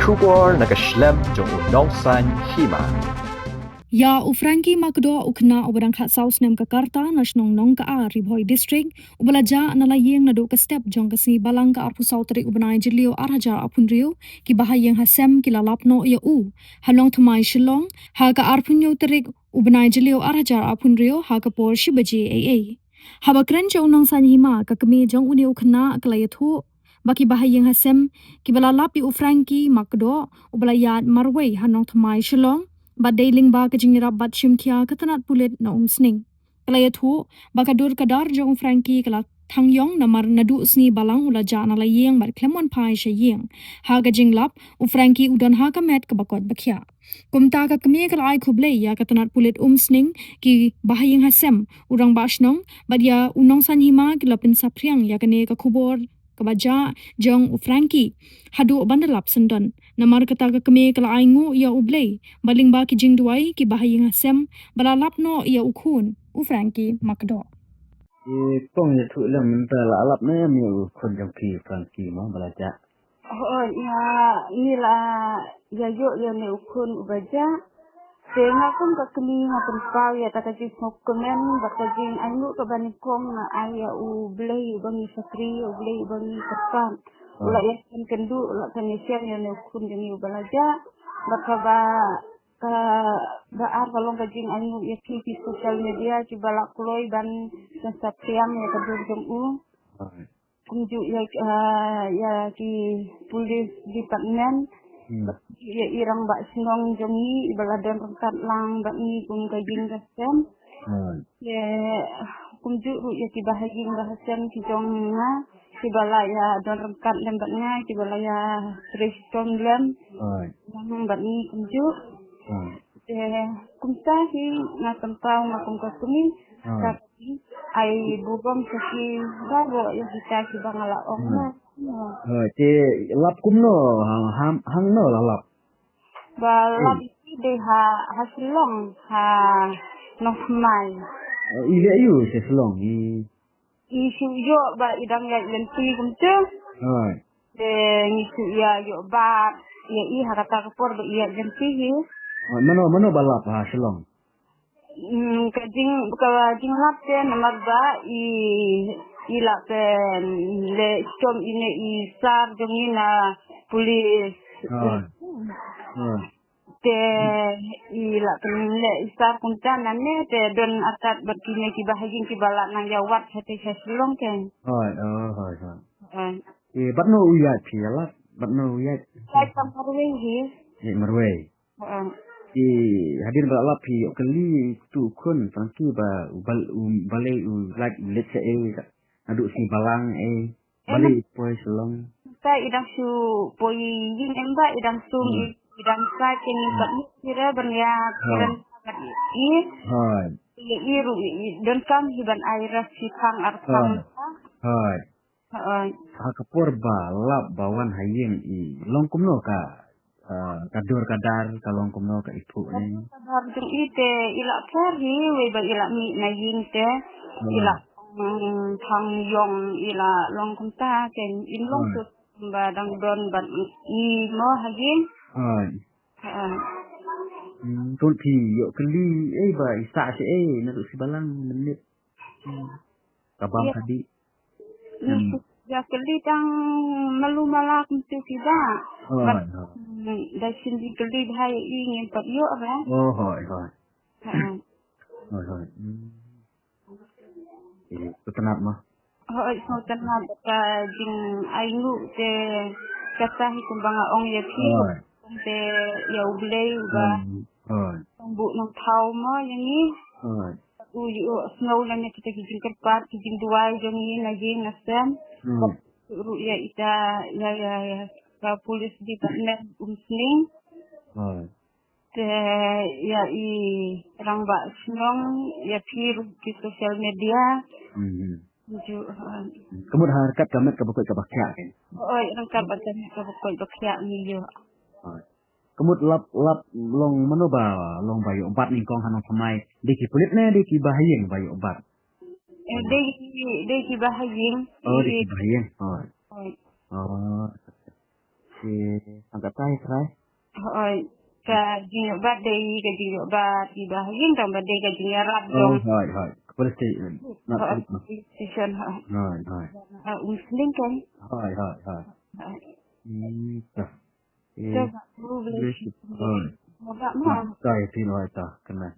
Shubor nakaslem jong unongsan hima. Ya Ufranki Makdo ukna obrang khat South Nem Jakarta nasionong nong ka Ribhoi district ubalaja nalayeng nado ka step jong kasi balang ka arpu sautri ubnai jilio arhaja apunrio ki bahayeng hasem ki lalapno ya halong thamai shilong ha ka arpunyo terik ubnai jilio arhaja apunrio ha ka por shibaji habakren jo nong sanhima ka kami jong uni ukna klayathu baki bahayeng hasem ki balalapi Ufranki Makdo ubalayat marwei hanong thamai shilong badailing ba ka jingira bat shimkia katanat pulit na umsning kalaya thu bakadur kadar jong Frankie kala thangyong namar nadu sni balang ula ja na layeng bar klemon pai shayeng ha ga jinglap u Frankie udan ha ka met ka bakot bakhya kumta ka kami kala ai khuble ya katanat pulit umsning ki bahayeng hasem urang bashnong badia unong sanhima kilapin sapriang ya kane ka khubor kabaja jong u Frankie hadu bandalap sendon namar kata ka kami kala aingu ya ublei baling ba ki jingduai ki bahayeng hasem balalap no ya ukhun u Frankie Makdo Kong ya tu lah minta lah alap na mi kon jong ki Frankie mo balaja. Oh ya inilah ya yo ya ne ukhun ubaja. Tengah pun ka kini ngapun pau ya tak jis ngokemen bakal jing anu ka bani kong na aya u blei bangi sakri u blei bangi kapan. Ulah ya kan kendu ulah kan sian ya ne ukhun jeng ubalaja bakal ar kalau kajing anu ya ki sosial media coba lakloi ban sasapiang ya kadur jeng kunju ya ki polis department ya irang bak sinong jongi ibaladan rengkat lang bak ni kum kajing kasem ya kunju ya ki bahaging bahasan ki jonga ki bala ya don rengkat lembaknya ki bala ya triston lem nang bak ni kunju kumta hi na tempau makum kasumi tapi ai bubom saki bago ya kita ki bangala ong Ci lap kumno hang no lah lap. balap de hasilong ha normal Ile yu se selong i. isu yo ba idang ya lenti kumte de isu ya yo ba ya i harata kapor ba iya lenti hi Mano balap ha selong. Kajing lap te nomor ba ila pen le som ine isar jongina polis te ila pen le isar kuntan nane te don atat berkini ki bahaging ki balak nang jawat hati seslong ken Batno uyat pi lat batno uyat sai tamparwe hi marwe hadir balap pi kali tu kun Frankie ba balai like let's say adu si balang balik poi selong sai idang su poi yin emba idang su idang sa ken bat kira bernya kiran i ru don kam hiban aira sipang arkam ha kapor balap bawan hayeng i longkumno ka kadur kadar kalong kumno ka ipu ni kadar jeng ite ila kari we ba ila mi na yin te ila thang yong ila long kumta ken in long su ba dang don ban i mo hagin tol pi yo kali ba isa se na tu si balang menit kabang kadi ya kali tang malu malak tu kiba da sindi kali hai ingin pat yo ba hoi tenat mah so tenat ka jing ainu te kata hi kumbang ong ya pi te ya ublei ba bu nang thau mo yang ni snow lan ya kita kijing kerpat kijing duai jong ni lagi nasam ru ya ita ya ka polis department umsning te ya i rang ba snong ya pi di sosial media kemudian harkat kamet kabukut kabakya kan rang ka baca kabukut bakya ni yo kemud lap long manoba long bayu empat ningkong hanong pemai deki kulit ne deki bahayeng bayu empat deki bahayeng deki bahayeng angkat tay try. Ka jing obat dei ka jing obat di bahing tam bade ka jing rat dong. Hai. Police station. Not Station ha. Hai. Muslim kan. Hai. Tak. Coba boleh. Obat mah. Tay tin hai ta kena.